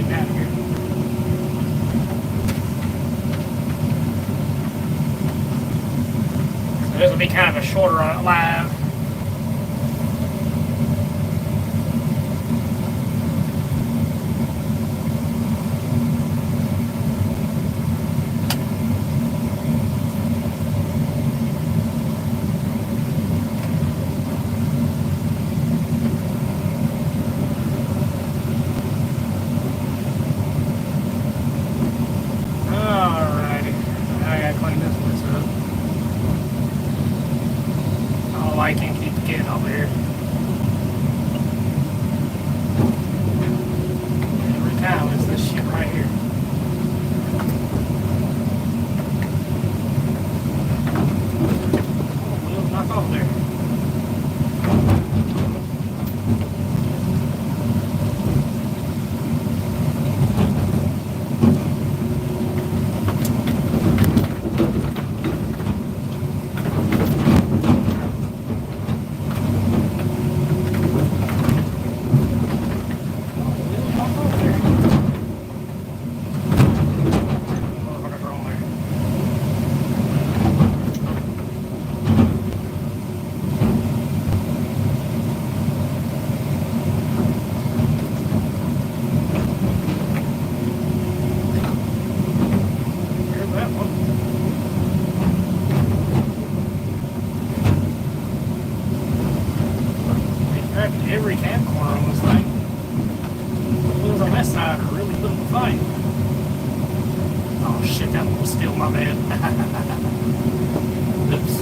down here. So this will be kind of a shorter live. I can't keep the kid over here. Every time it's this shit right here. Wheels knock off there. Every cam corner on this thing. The wheels on that side are really putting the fight. Oh shit, that one was still my bad. Oops.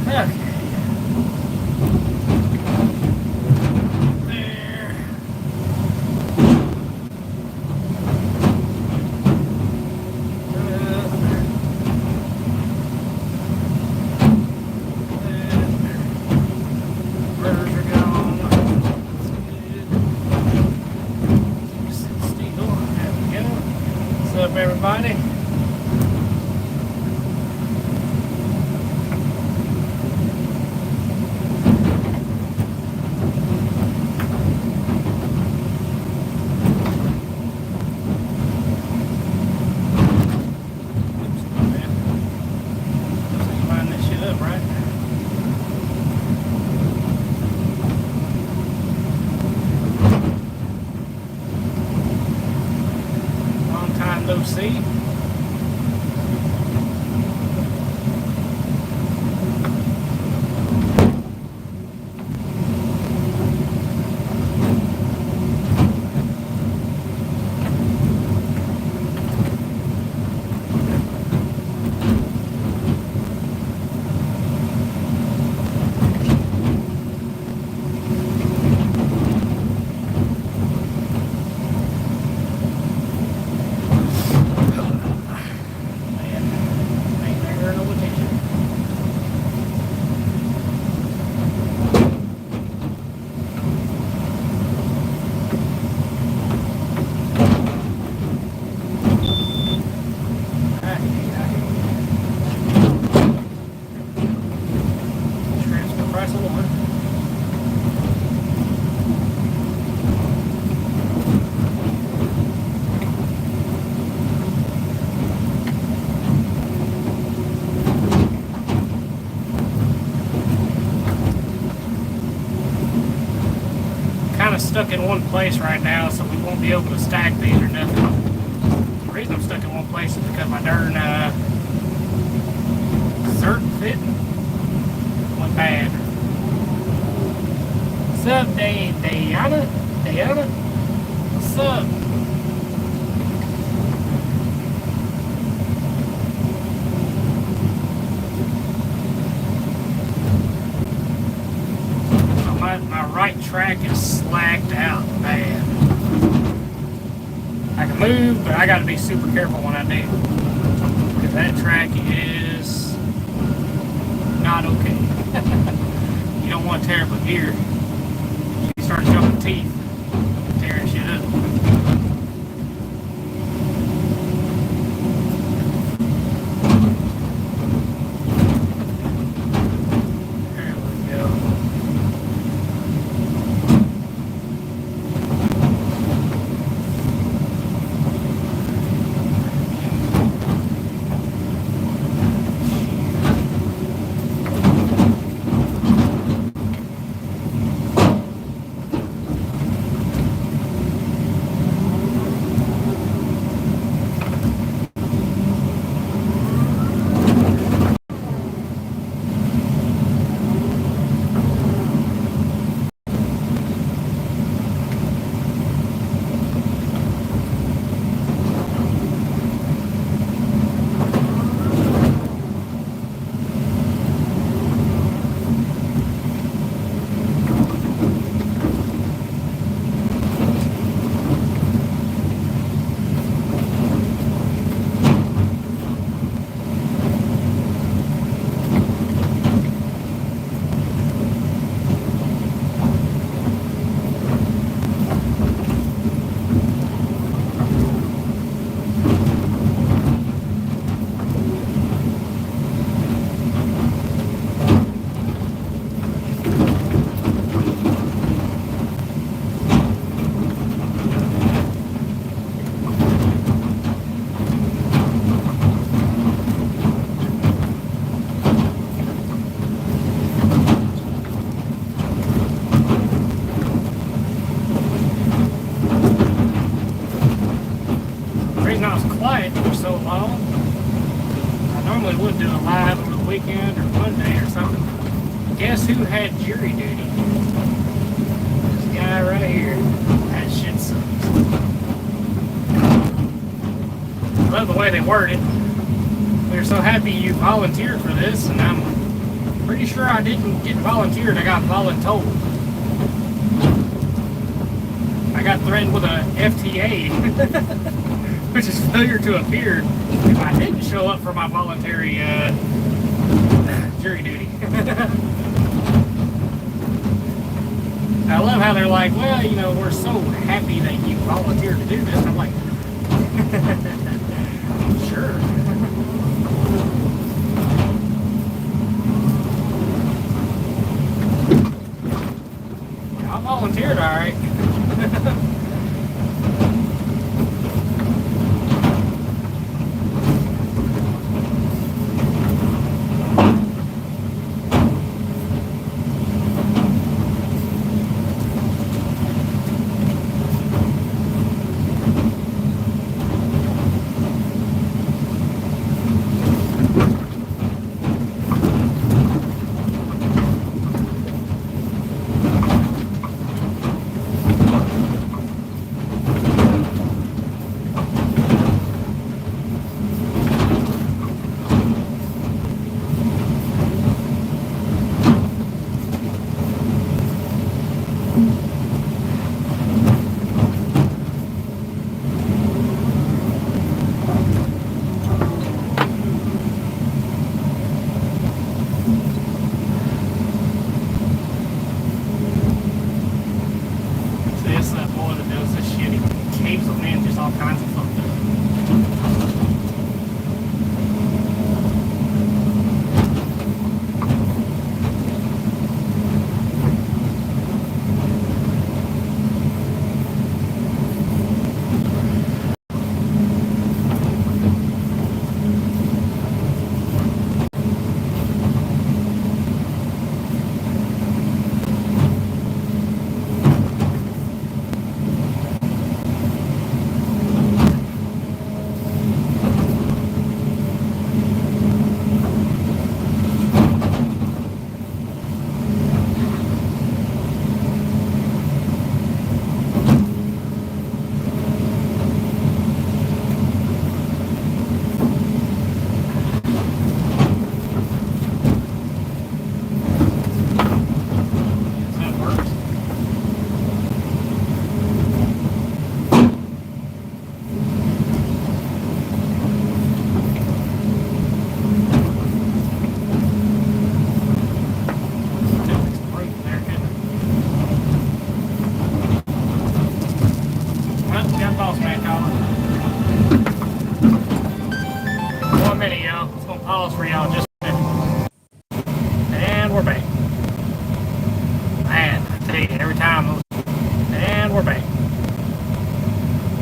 Okay. What's up, everybody? Line this shit up, right? No see. Stuck in one place right now, so we won't be able to stack these or nothing. The reason I'm stuck in one place is because my darn certain fit went bad. What's up, Diana? Diana? What's up? My right track is slacked out bad. I can move, but I got to be super careful when I do, because that track is not okay. You don't want to tear up a gear. You start showing teeth, tearing shit up. I was quiet for so long. I normally would do a live over the weekend or Monday or something. Guess who had jury duty? This guy right here. That shit sucks. I love the way they word it. We're so happy you volunteered for this, and I'm pretty sure I didn't get volunteered, I got voluntold. I got threatened with a FTA, which is failure to appear, if I didn't show up for my voluntary jury duty. I love how they're like, well, you know, we're so happy that you volunteered to do this. I'm like, sure. I volunteered, all right. For y'all just a minute. And we're back. Man, I tell you, every time those. And we're back.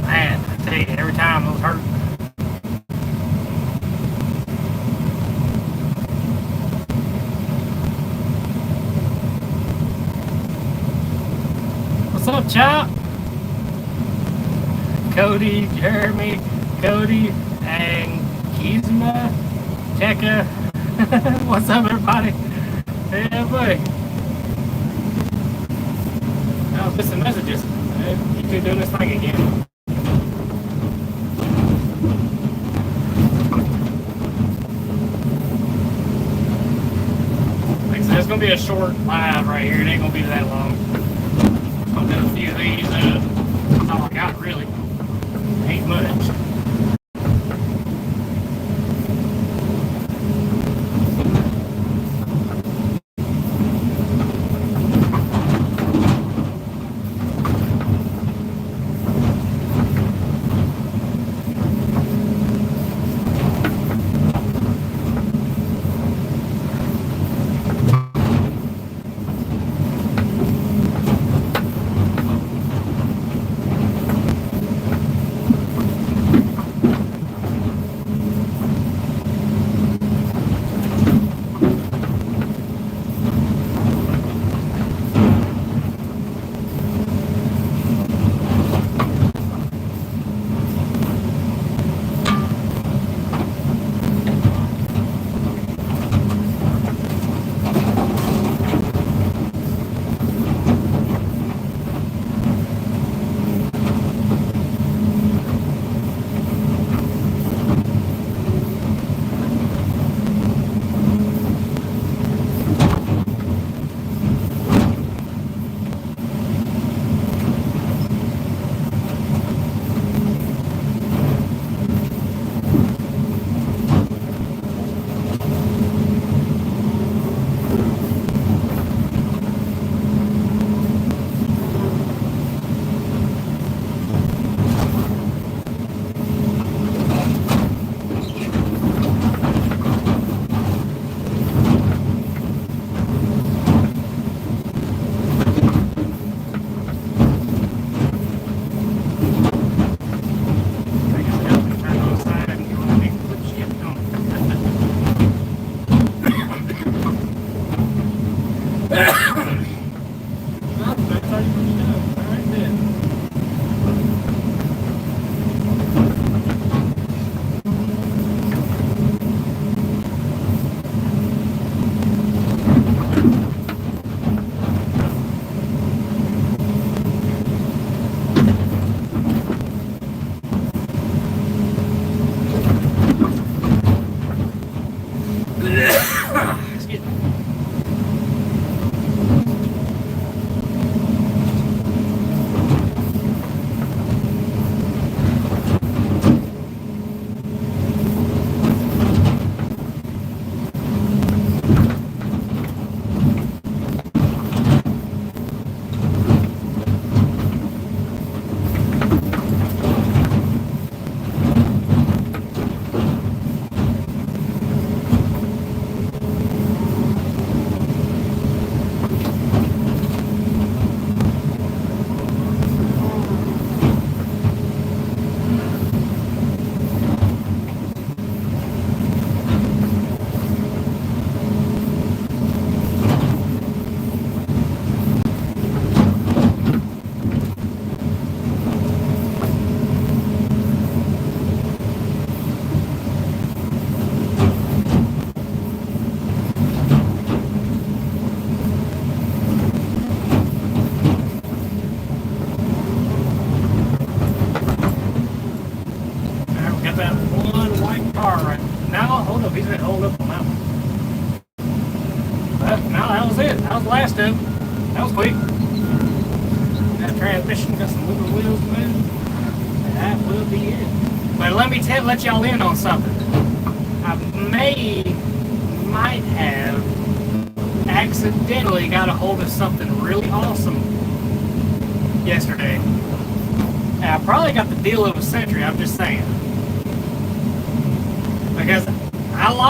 Man, I tell you, every time those hurt. What's up, Chop? Cody, Jeremy, Cody, and Kizma. Tekka. What's up, everybody? Yeah, buddy. I was missing messages. You two doing this thing again. Like I said, it's going to be a short live right here. It ain't going to be that long. I'll do a few of these. That's all I got, really. Ain't much. That was the last of it. That was quick. That transmission got some little wheels moving. That will be it. But let me let y'all in on something. I might have accidentally got a hold of something really awesome yesterday. And I probably got the deal of a century, I'm just saying. Because I'll go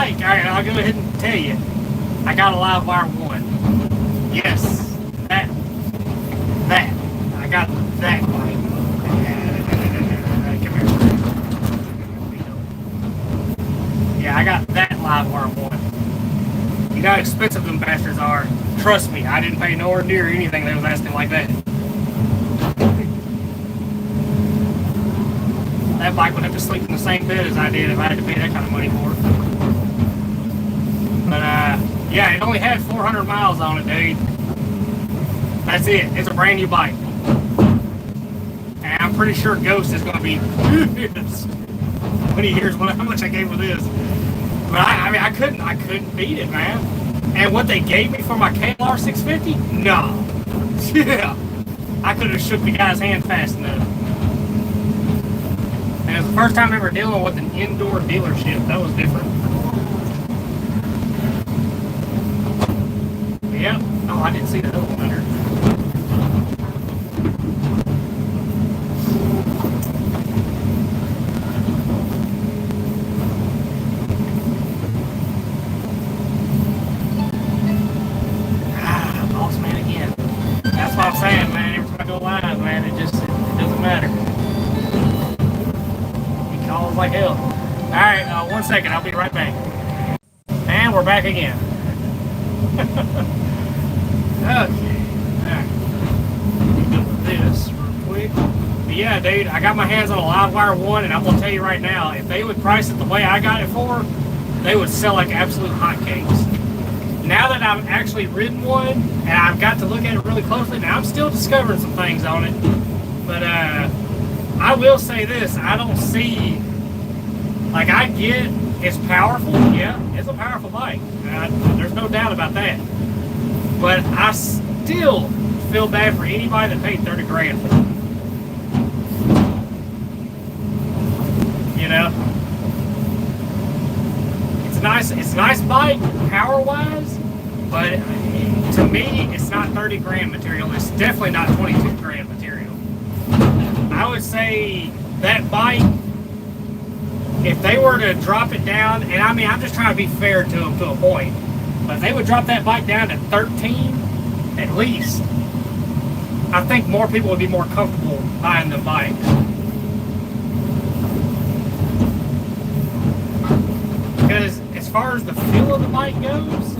ahead and tell you, I got a LiveWire 1. Yes, that. I got that bike. Come here. Yeah, I got that LiveWire 1. You know how expensive them bastards are. Trust me, I didn't pay nowhere near anything they was asking like that. That bike would have to sleep in the same bed as I did if I had to pay that kind of money for it. But, yeah, it only had 400 miles on it, dude. That's it. It's a brand new bike. And I'm pretty sure Ghost is going to be when he hears how much I gave for this. But I mean, I couldn't beat it, man. And what they gave me for my KLR 650? No. Yeah. I could have shook the guy's hand fast enough. And it was the first time ever dealing with an indoor dealership. That was different. Yep. Oh, I didn't see the other one under. Boss man again. That's what I'm saying, man. Every time I go live, man, it doesn't matter. He calls like hell. Alright, 1 second. I'll be right back. And we're back again. Okay. Alright. Do this real quick. But yeah, dude, I got my hands on a LiveWire 1, and I'm going to tell you right now, if they would price it the way I got it for, they would sell like absolute hotcakes. Now that I've actually ridden one, and I've got to look at it really closely, now I'm still discovering some things on it. But I will say this, I don't see, like I get it's powerful, yeah, it's a powerful bike. There's no doubt about that. But I still feel bad for anybody that paid 30 grand for it. You know? It's a nice bike, power-wise, but to me, it's not 30 grand material. It's definitely not 22 grand material. I would say that bike, if they were to drop it down, and I mean, I'm just trying to be fair to them to a point, but if they would drop that bike down to 13, at least, I think more people would be more comfortable buying the bikes. Because as far as the feel of the bike goes,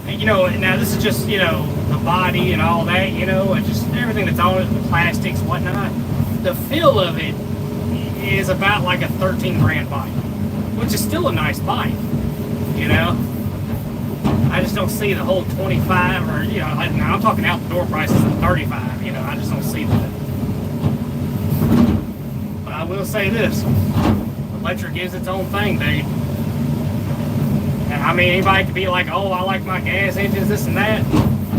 you know, now this is just, you know, the body and all that, you know, and just everything that's on it, the plastics, whatnot. The feel of it is about like a 13 grand bike, which is still a nice bike, you know. I just don't see the whole 25 or, you know, I'm talking out the door prices of 35, you know, I just don't see that. But I will say this, electric is its own thing, dude. And I mean, anybody could be like, oh, I like my gas engines, this and that.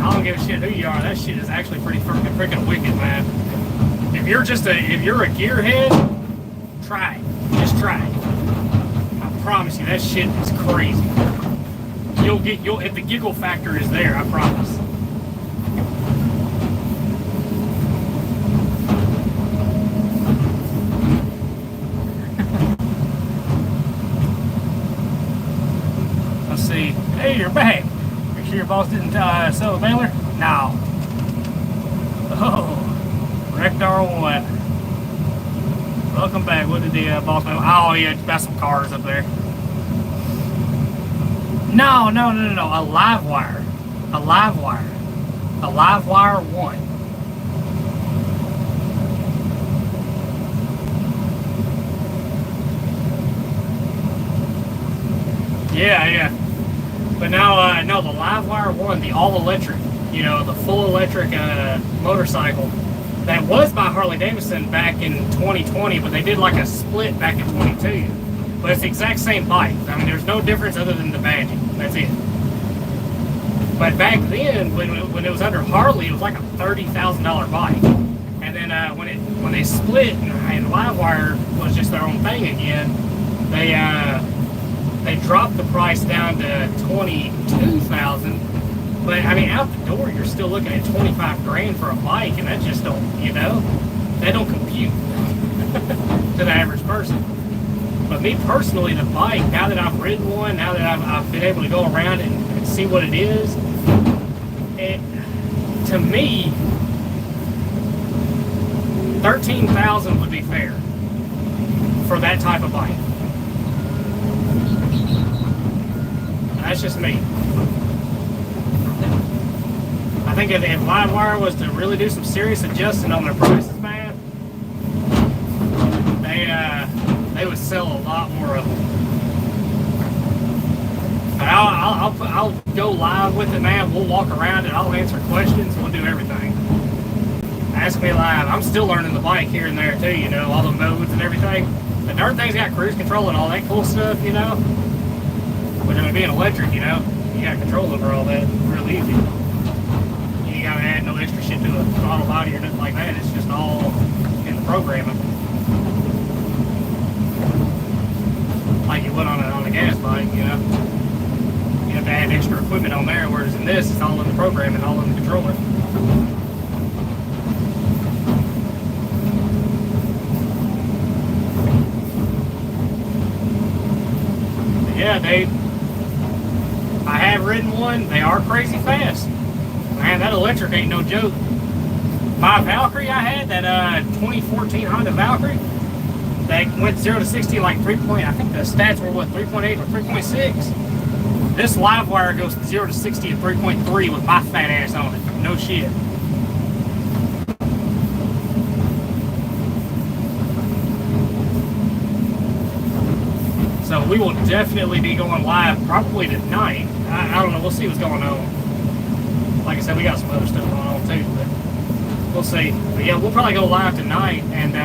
I don't give a shit who you are. That shit is actually pretty freaking wicked, man. If you're a gearhead, try it. Just try it. I promise you, that shit is crazy. If the giggle factor is there, I promise. Let's see. Hey, you're back. Make sure your boss didn't sell the mailer? No. Oh, wrecked R1. Welcome back. What did the boss mailer? Oh, yeah, got some cars up there. No. A LiveWire. A LiveWire 1. Yeah. But now, no, the LiveWire 1, the all-electric, you know, the full-electric motorcycle, that was by Harley Davidson back in 2020, but they did like a split back in 22. But it's the exact same bike. I mean, there's no difference other than the badging. That's it. But back then, when it was under Harley, it was like a $30,000 bike. And then when they split and LiveWire was just their own thing again, they dropped the price down to $22,000. But I mean, out the door, you're still looking at 25 grand for a bike, and that just don't, that don't compute to the average person. But me personally, the bike, now that I've ridden one, now that I've been able to go around and see what it is, to me, $13,000 would be fair for that type of bike. That's just me. I think if LiveWire was to really do some serious adjusting on their prices, man, they would sell a lot more of them. But I'll go live with it, man. We'll walk around and I'll answer questions. We'll do everything. Ask me live. I'm still learning the bike here and there too, all the modes and everything. The darn thing's got cruise control and all that cool stuff, But I mean, being electric, you got control over all that real easy. You ain't gotta add no extra shit to a throttle body or nothing like that. It's just all in the programming. Like you would on a gas bike, You have to add extra equipment on there, whereas in this, it's all in the programming, all in the controller. Yeah, I have ridden one. They are crazy fast. Man, that electric ain't no joke. My Valkyrie I had, that 2014 Honda Valkyrie, that went 0 to 60 like 3 point, I think the stats were what, 3.8 or 3.6? This LiveWire goes 0 to 60 at 3.3 with my fat ass on it. No shit. So we will definitely be going live probably tonight. I don't know. We'll see what's going on. Like I said, we got some other stuff going on too, but we'll see. But yeah, we'll probably go live tonight, and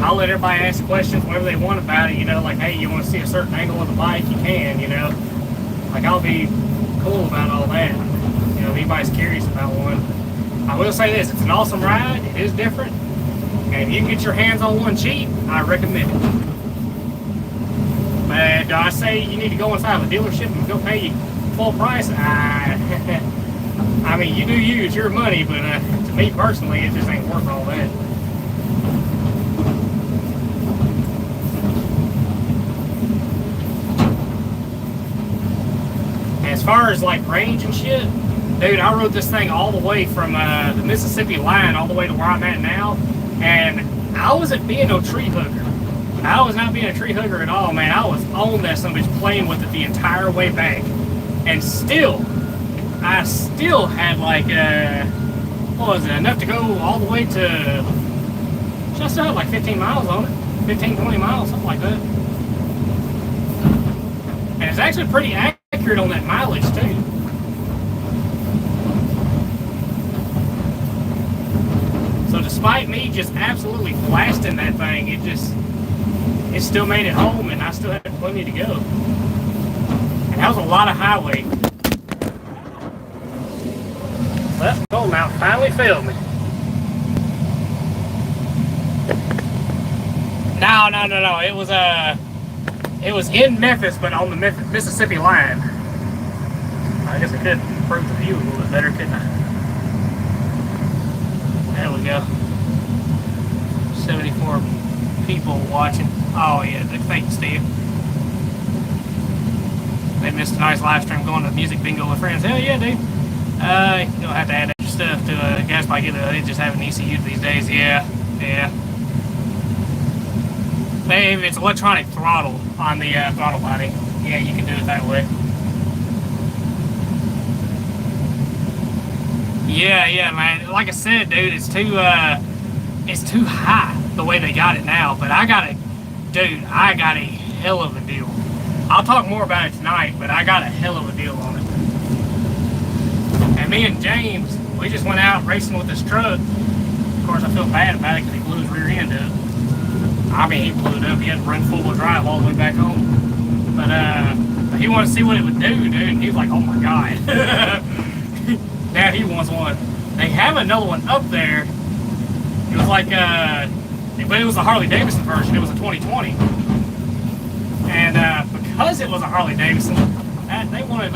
I'll let everybody ask questions, whatever they want about it. Like, hey, you want to see a certain angle of the bike, you can. Like, I'll be cool about all that. If anybody's curious about one. I will say this: it's an awesome ride. It is different, and if you can get your hands on one cheap, I recommend it. But do I say you need to go inside of a dealership and go pay full price? I mean, you do use your money, but to me personally, it just ain't worth all that. As far as like range and shit, dude, I rode this thing all the way from the Mississippi line all the way to where I'm at now, and I wasn't being no tree hugger. I was not being a tree hugger at all, man. I was on that son of a bitch playing with it the entire way back. And I still had like, what was it, enough to go all the way to, I still had like 15 miles on it. 15, 20 miles, something like that. And it's actually pretty accurate on that mileage too. So despite me just absolutely blasting that thing, it still made it home, and I still had plenty to go. And that was a lot of highway. Well, Cold Mountain finally failed me. No. It was in Memphis, but on the Mississippi line. I guess I could improve the view a little bit better, couldn't I? There we go. 74 people watching. Oh yeah, the fake Steve. They missed a nice live stream going to music bingo with friends. Hell yeah, dude. You don't have to add extra stuff to a gas bike either. They just have an ECU these days. Yeah. Maybe if it's electronic throttle on the throttle body, yeah, you can do it that way. Yeah, man. Like I said, dude, it's too high the way they got it now. But I got a hell of a deal. I'll talk more about it tonight, but I got a hell of a deal on it. And me and James, we just went out racing with this truck. Of course, I feel bad about it because he blew his rear end up. I mean, he blew it up. He had to run full-wheel drive all the way back home. But He wanted to see what it would do, dude. And he was like, oh my god. Now he wants one. They have another one up there. It was like, but it was a Harley Davidson version. It was a 2020. And because it was a Harley Davidson, they wanted,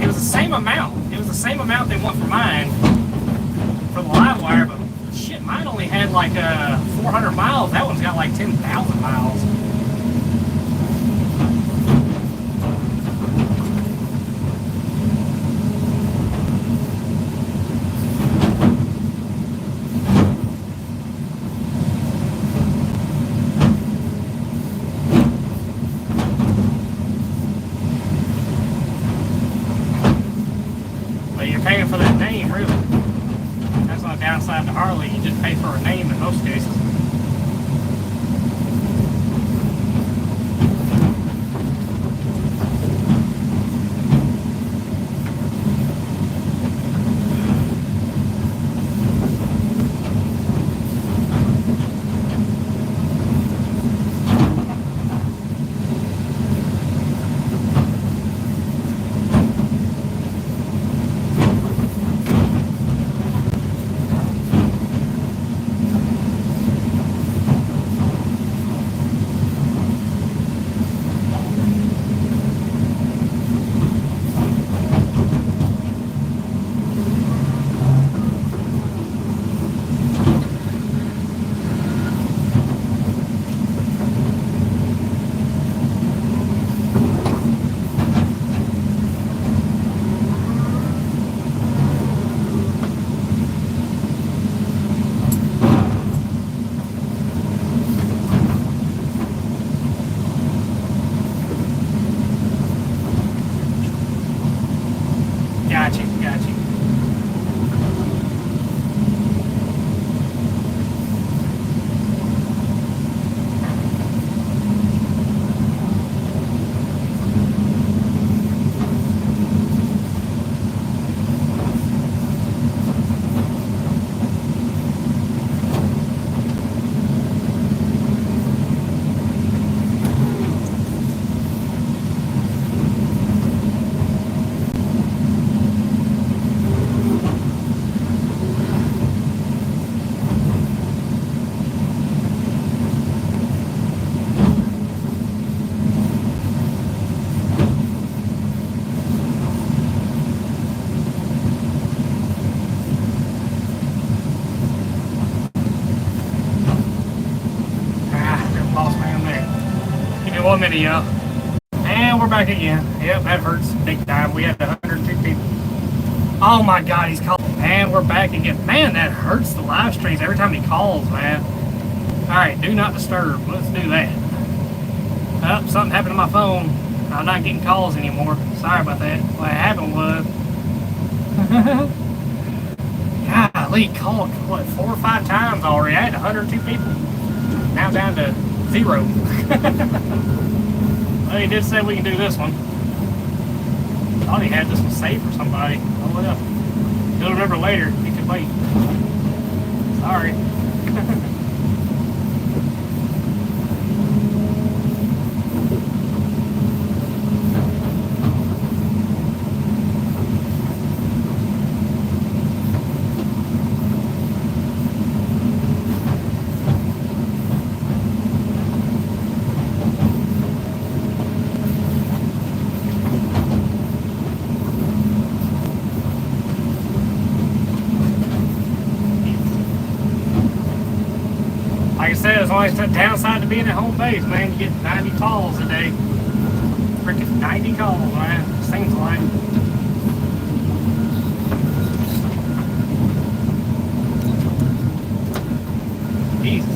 it was the same amount. It was the same amount they want for mine, for the LiveWire, but shit, mine only had like 400 miles. That one's got like 10,000 miles. But you're paying for that name, really. That's not a downside to Harley. You just pay for a name in most cases. Got you. Give me 1 minute, y'all. And we're back again. Yep, that hurts big time. We had 102 people. Oh my god, he's calling. And we're back again. Man, that hurts the live streams every time he calls, man. Alright, do not disturb. Let's do that. Oh, something happened to my phone. I'm not getting calls anymore. Sorry about that. What happened was... golly, called, what, 4 or 5 times already. I had 102 people. Now down to 0. Well, he did say we can do this one. Thought he had this one saved for somebody. Oh well. He'll remember later. He can wait. Sorry. Like I said, it's always the downside to being at home base, man. You get 90 calls a day. Freaking 90 calls, man. Seems like. Jesus.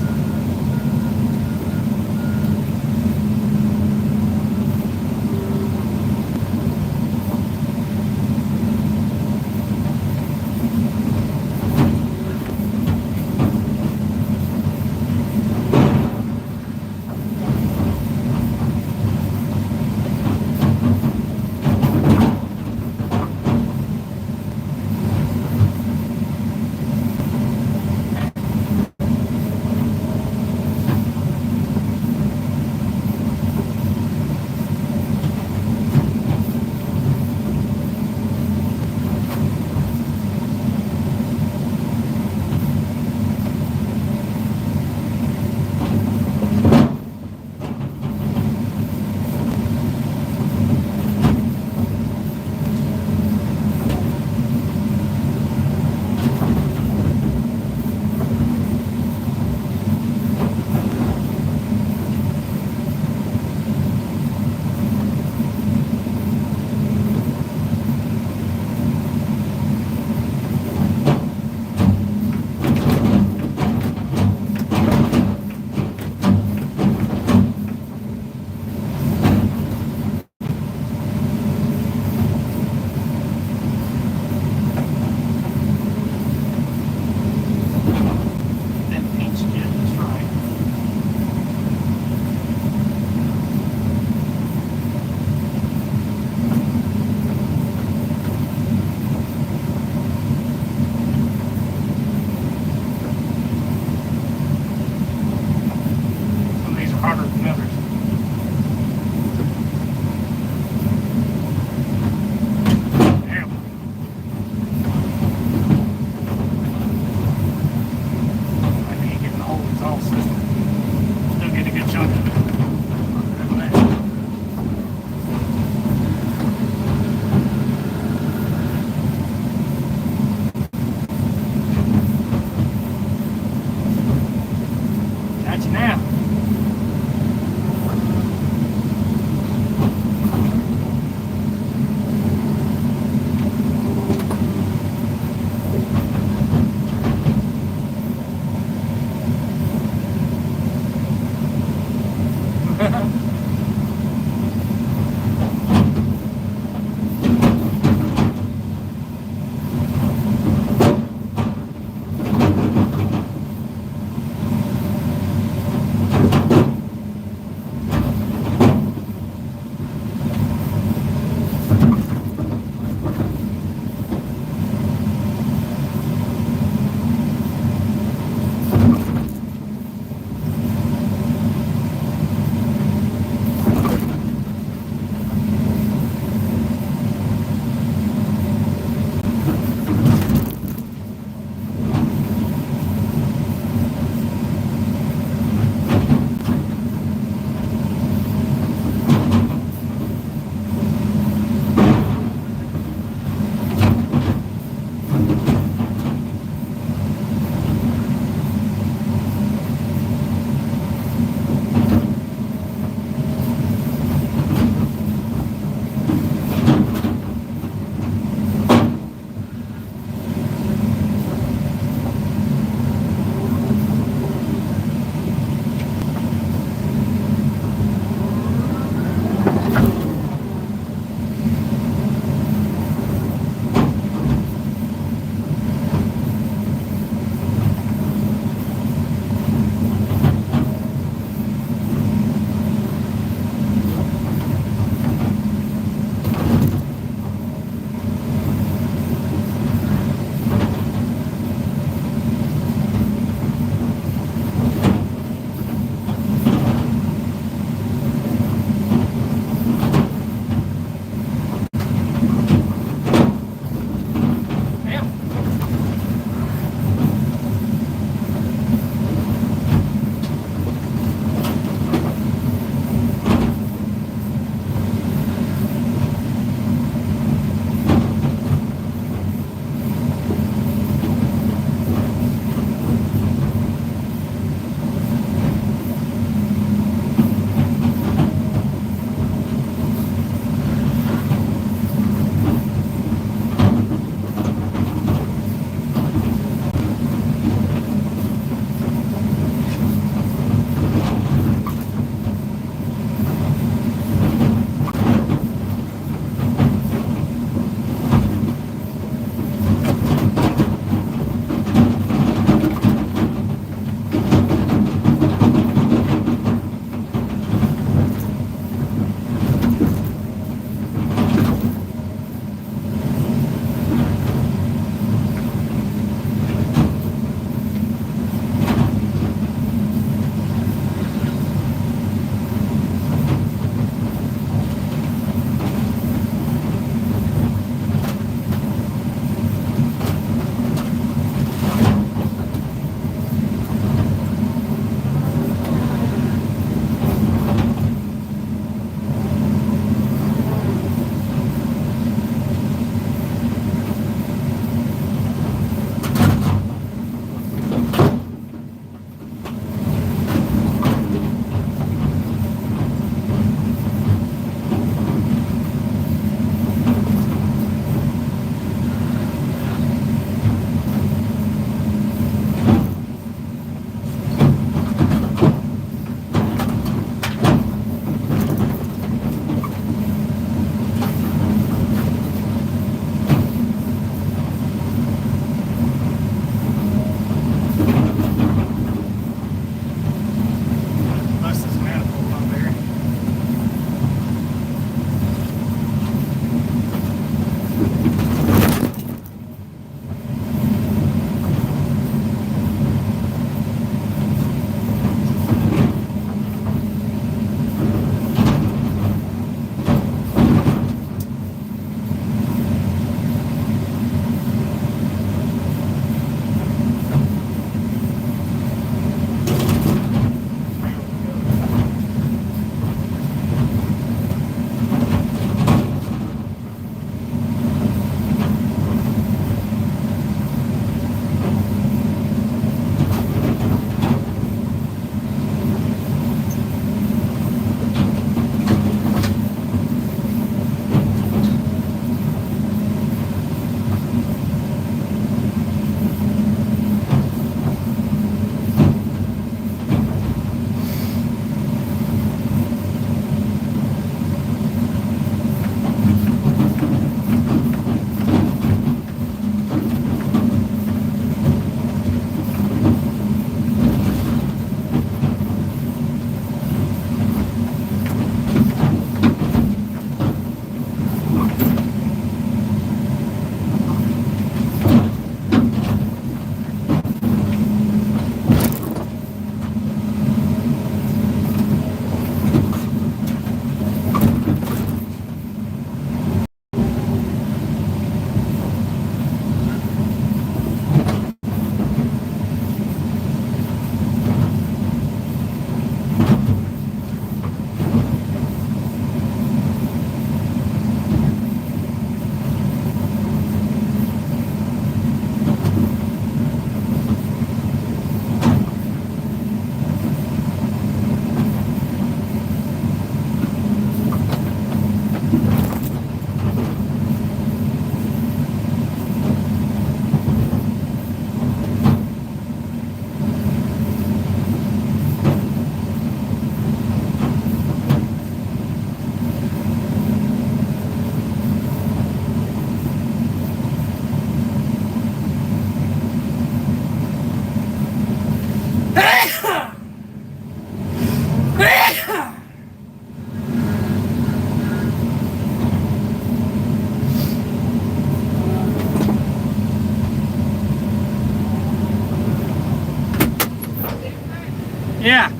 Yeah.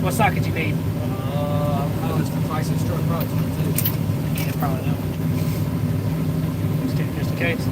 What socket you need? How much the price of stroke probably 22. Yeah, probably no. Just in case.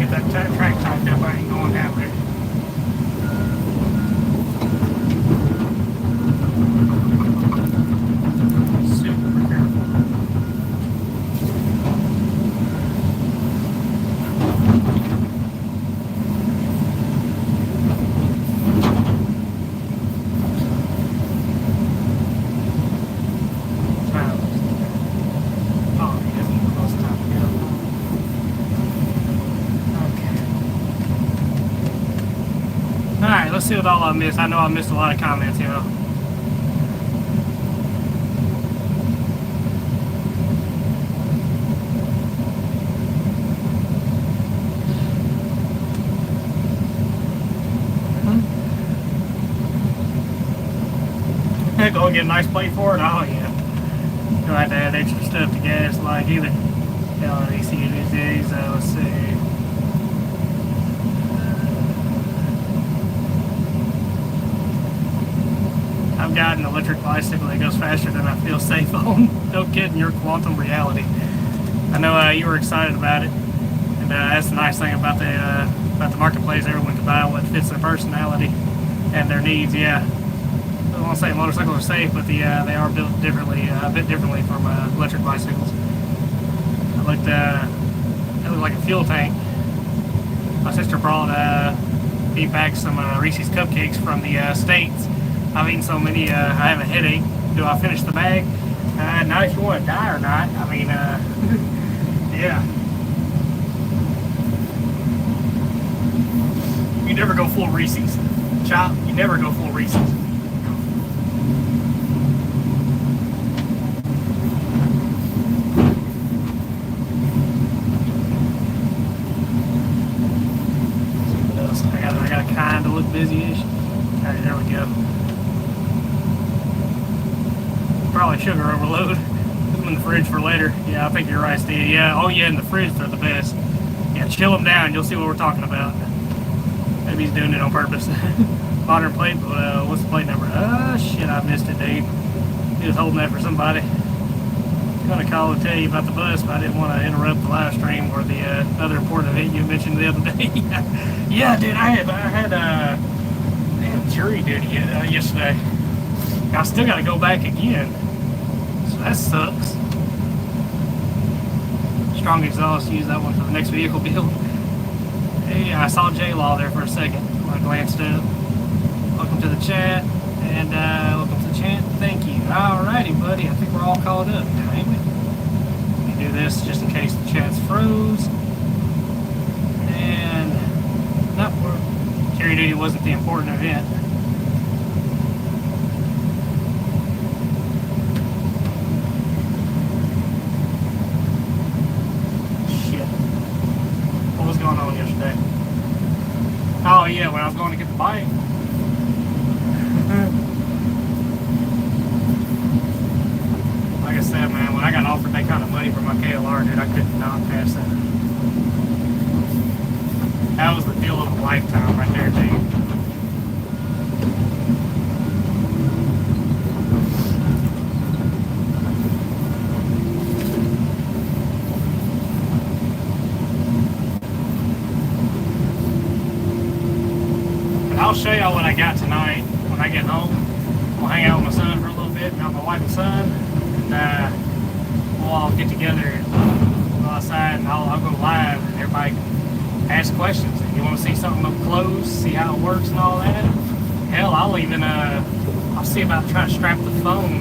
get that track tightened up. I ain't going down there. Super careful. Alright, let's see what all I missed. I know I missed a lot of comments, you know. Go and get a nice plate for it? Oh, yeah. You don't have to add extra stuff to gas like either. LEC these days, let's see. I've got an electric bicycle that goes faster than I feel safe on. No kidding, your quantum reality. I know you were excited about it, and that's the nice thing about the marketplace. Everyone can buy what fits their personality and their needs. Yeah, I don't want to say motorcycles are safe, but they are built differently, a bit differently from electric bicycles. It looked like a fuel tank. My sister brought me back some Reese's cupcakes from the States. I've eaten so many, I have a headache. Do I finish the bag? Not if you want to die or not. I mean, yeah. You never go full Reese's. Chop, you never go full Reese's. What else? I got to kind of look busy-ish. Alright, there we go. Probably sugar overload. Put them in the fridge for later. Yeah, I think you're right, Steve. Yeah, oh yeah, in the fridge they're the best. Yeah, chill them down. You'll see what we're talking about. Maybe he's doing it on purpose. Modern plate, what's the plate number? Shit, I missed it, dude. He was holding that for somebody. I'm gonna call and tell you about the bus, but I didn't want to interrupt the live stream or the other important event you mentioned the other day. Yeah, dude, I had jury duty yesterday. I still got to go back again, so that sucks. Strong exhaust, use that one for the next vehicle build. Hey, I saw J-Law there for a second. I glanced up. Welcome to the chat, and welcome to the chat. Thank you. Alrighty, buddy. I think we're all caught up now, ain't we? Let me do this just in case the chat's froze. And nope, jury duty wasn't the important event. Going on yesterday. Oh yeah, when I was going to get the bike. Like I said, man, when I got offered that kind of money for my KLR, dude, I could not pass that. That was the deal of a lifetime right there, dude. I'll show y'all what I got tonight when I get home. We'll hang out with my son for a little bit, not my wife and son, and we'll all get together and go outside, and I'll go live, and everybody can ask questions. If you want to see something up close, see how it works and all that, hell, I'll even I'll see about trying to strap the phone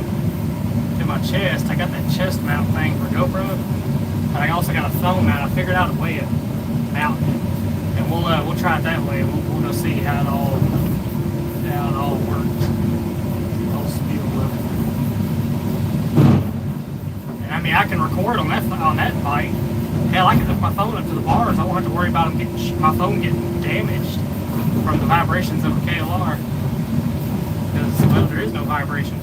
to my chest. I got that chest mount thing for GoPro, but I also got a phone mount. I figured out a way to mount it. And we'll try it that way. We'll go see how it all works. All spiel level. And I mean, I can record on that bike. Hell, I can hook my phone up to the bars. I won't have to worry about my phone getting damaged from the vibrations of a KLR. Because well, there is no vibration.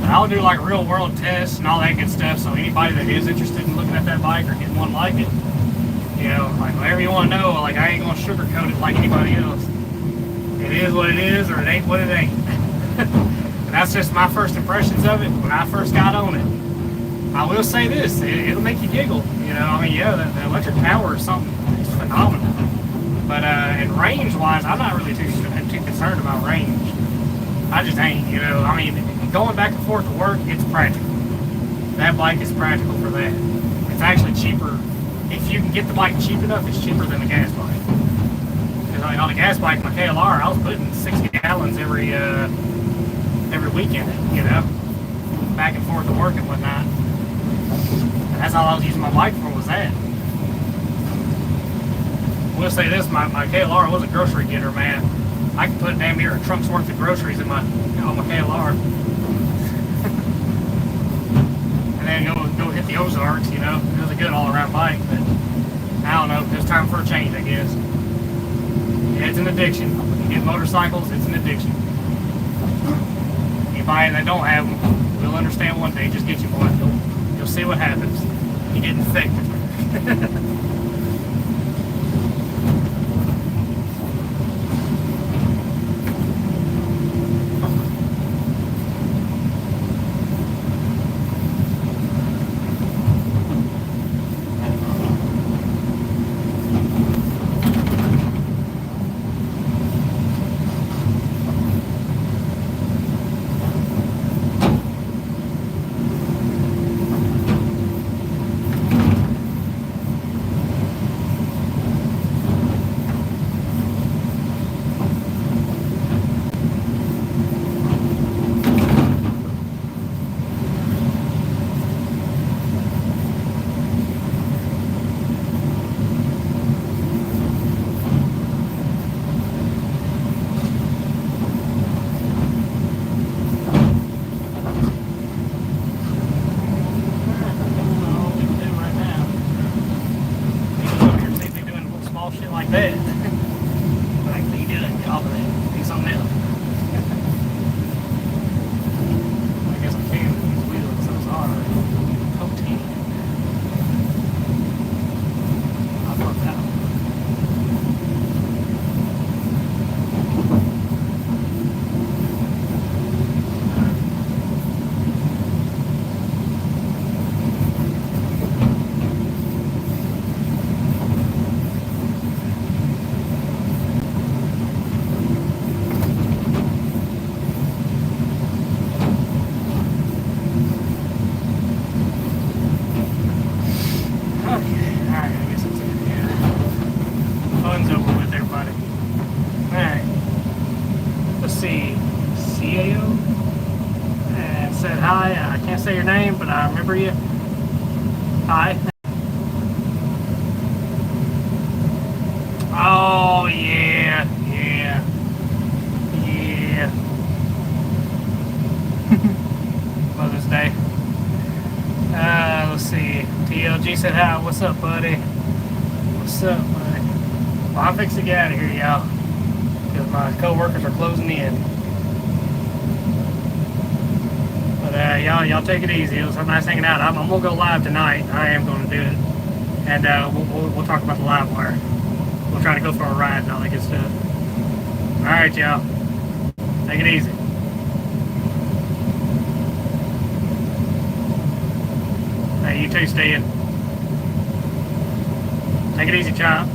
I'll do like real world tests and all that good stuff, so anybody that is interested in looking at that bike or getting one like it, you know, like whatever you want to know, like I ain't gonna sugarcoat it like anybody else. It is what it is, or it ain't what it ain't. And that's just my first impressions of it when I first got on it. I will say this, it'll make you giggle. You know, I mean, yeah, the electric power is something it's phenomenal. But in range-wise, I'm not really too concerned about range. I just ain't, you know. I mean, going back and forth to work, it's practical. That bike is practical for that. It's actually cheaper. If you can get the bike cheap enough, it's cheaper than a gas bike. Because on a gas bike, my KLR, I was putting 6 gallons every weekend, you know, back and forth to work and whatnot. And that's all I was using my bike for, was that. We'll say this, my KLR was a grocery getter, man. I could put damn near a trunk's worth of groceries in on my KLR. And then go hit the Ozarks, you know. It was a good all-around bike, but I don't know, it's time for a change, I guess. Yeah, it's an addiction. You get motorcycles, it's an addiction. Anybody that don't have them will understand one day. Just get you one. You'll see what happens. You get infected. Say your name, but I remember you. Hi. Oh yeah. Mother's Day. Let's see. TLG said hi. What's up, buddy? What's up, buddy? Well, I'm fixing to get out of here, y'all, because my co-workers are closing in. Y'all take it easy. It was so nice hanging out. I'm gonna go live tonight. I am gonna do it, and we'll talk about the LiveWire. We'll try to go for a ride and all that good stuff. All right, y'all. Take it easy. Hey, you too, Stan. Take it easy, child.